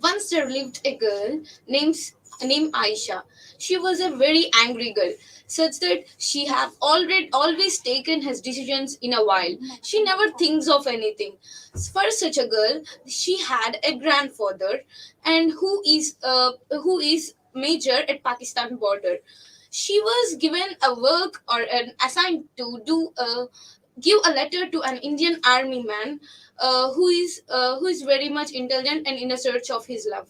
Once there lived a girl named named Aisha. She was a very angry girl, such that she have already always taken his decisions in a while. She never thinks of anything. For such a girl, she had a grandfather, and who is major at Pakistan border. She was given a work or an assigned to do give a letter to an Indian army man who is very much intelligent and in a search of his love.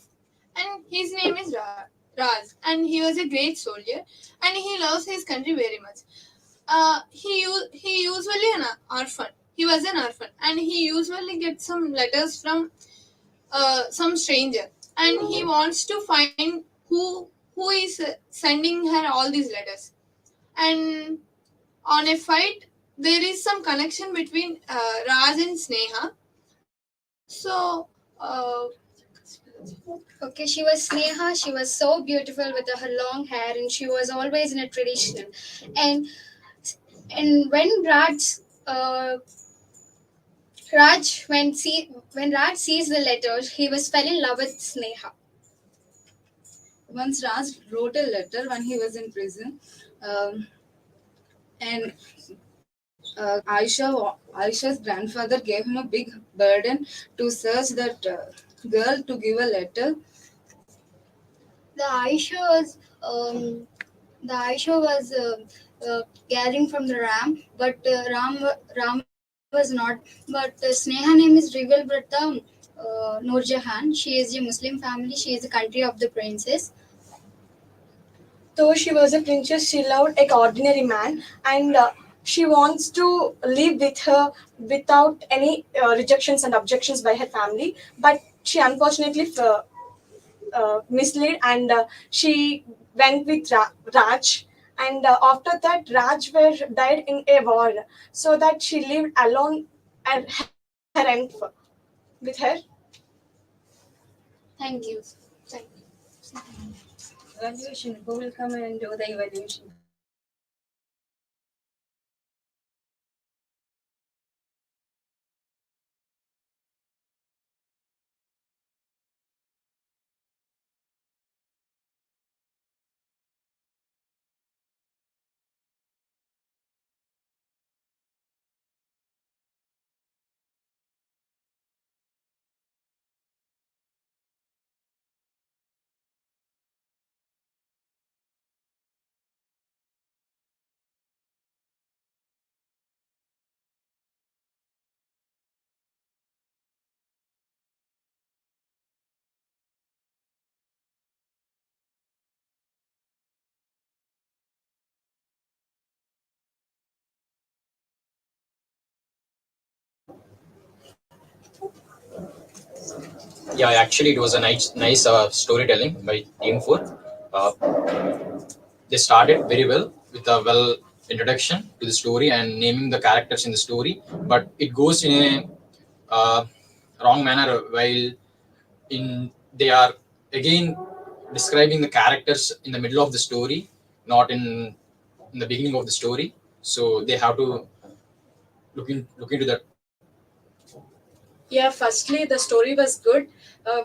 And his name is Raj, and he was a great soldier, and he loves his country very much. He usually an orphan. He was an orphan, and he usually gets some letters from some stranger, and he wants to find who is sending her all these letters. And on a fight, there is some connection between Raj and Sneha. So. Okay, she was Sneha. She was so beautiful with her long hair, and she was always in a traditional. And when when Raj sees the letters, he was fell in love with Sneha. Once Raj wrote a letter when he was in prison, um, and Aisha's grandfather gave him a big burden to search that girl to give a letter. The Aisha was gathering from the Ram, but Ram was not. But Sneha name is revealed with the Noor Jahan. She is a Muslim family. She is the country of the princess. Though she was a princess, she loved an ordinary man, and she wants to live with her without any rejections and objections by her family. But she unfortunately misled, and she went with Raj. And after that, Raj were died in a war, so that she lived alone and her end with her. Thank you. Thank you. Evaluation. Who will come and do the evaluation? Yeah, actually, it was a nice storytelling by Team Four. Uh, they started very well with a well introduction to the story and naming the characters in the story, but it goes in a wrong manner while in they are again describing the characters in the middle of the story, not in the beginning of the story. So they have to look into that. Yeah, firstly, the story was good,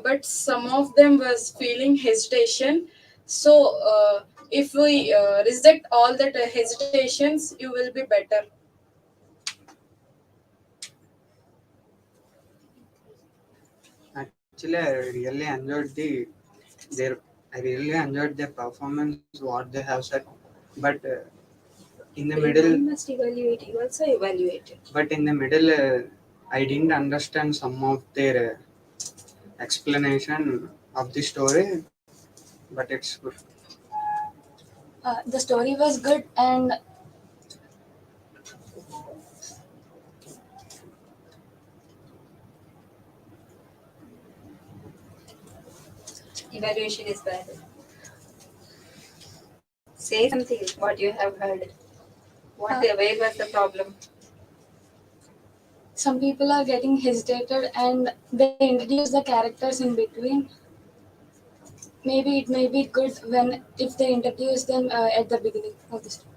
but some of them was feeling hesitation. So, if we reject all that hesitations, you will be better. Actually, I really enjoyed their performance, what they have said. But in the middle, You must evaluate. You also evaluate it. but in the middle, I didn't understand some of their explanation of the story. But it's good. The story was good, and Evaluation is bad. Say something. What you have heard. Where was the problem? some people are getting hesitated, and they introduce the characters in between. Maybe it may be good when if they introduce them at the beginning of the story.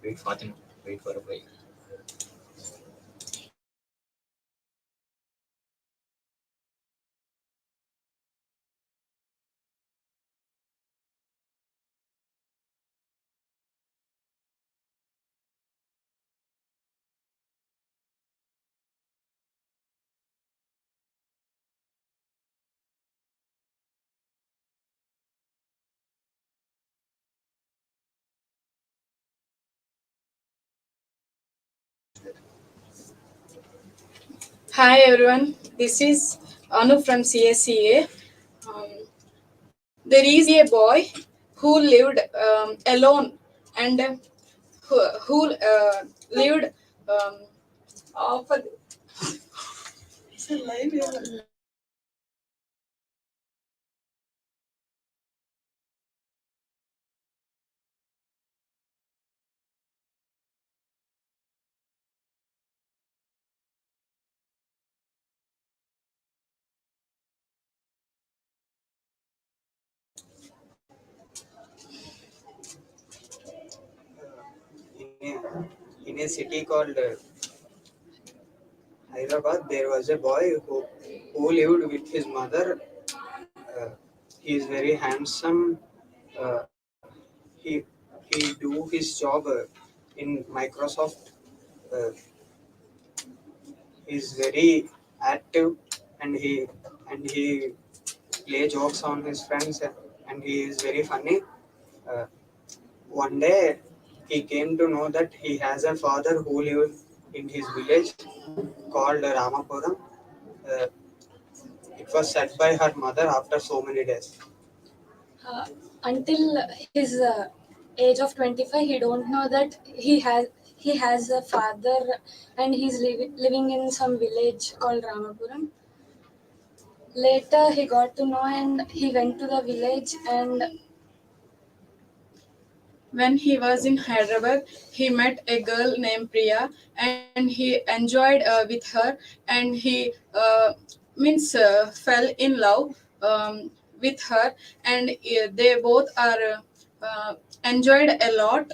Wait, Fatin. Wait for a break. Hi everyone, this is Anu from CSE-A. There is a boy who lived alone and who lived off. In a city called Hyderabad, there was a boy who lived with his mother. Uh, he is very handsome. Uh, he he do his job in Microsoft. Uh, he is very active, and he play jokes on his friends, and he is very funny. Uh, One day, he came to know that he has a father who lived in his village called Ramapuram. Uh, it was said by her mother after so many days. uh, until his age of 25 he don't know that he has a father and he's living in some village called Ramapuram. Later he got to know and he went to the village and When he was in Hyderabad, he met a girl named Priya, and he enjoyed with her, and he fell in love with her, and they both are enjoyed a lot.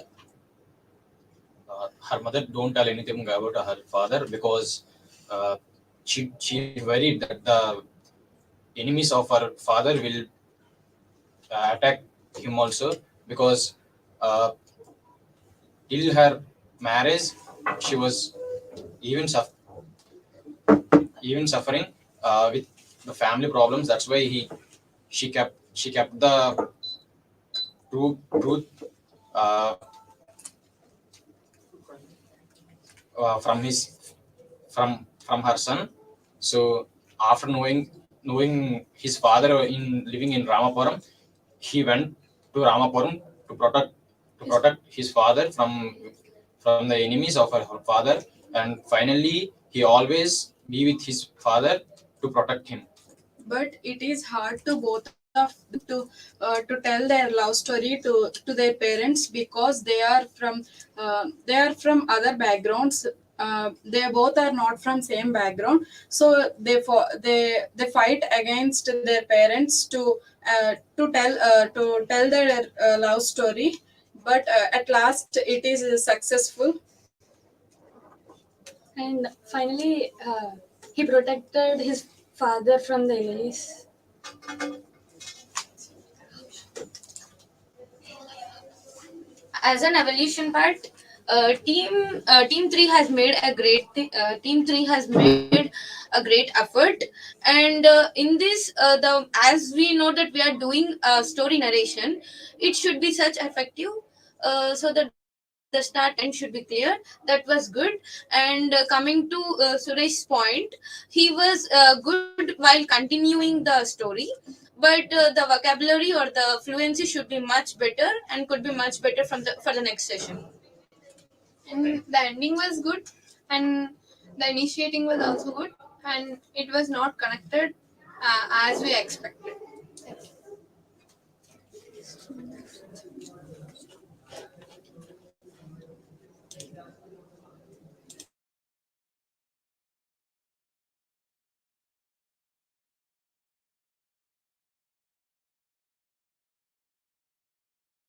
Her mother don't tell anything about her father because uh, she worried that the enemies of her father will attack him also because uh, till her marriage she was even even suffering with the family problems. That's why she kept the truth uh, from his from her son. So after knowing his father in living in Ramapuram, he went to Ramapuram to protect his father from the enemies of her father, and finally he always be with his father to protect him. But it is hard to both of them to tell their love story to their parents because they are from other backgrounds. They both are not from same background, so they fight against their parents to tell their love story. But at last it is successful. and finally he protected his father from the enemies. As an evolution part, team 3 has made a team 3 has made a great effort. And in this the as we know that we are doing story narration, it should be such effective, so that the start and end should be clear. That was good. And coming to Suresh's point, he was good while continuing the story, but the vocabulary or the fluency should be much better and could be much better for the next session. And the ending was good, and The initiating was also good, and it was not connected as we expected.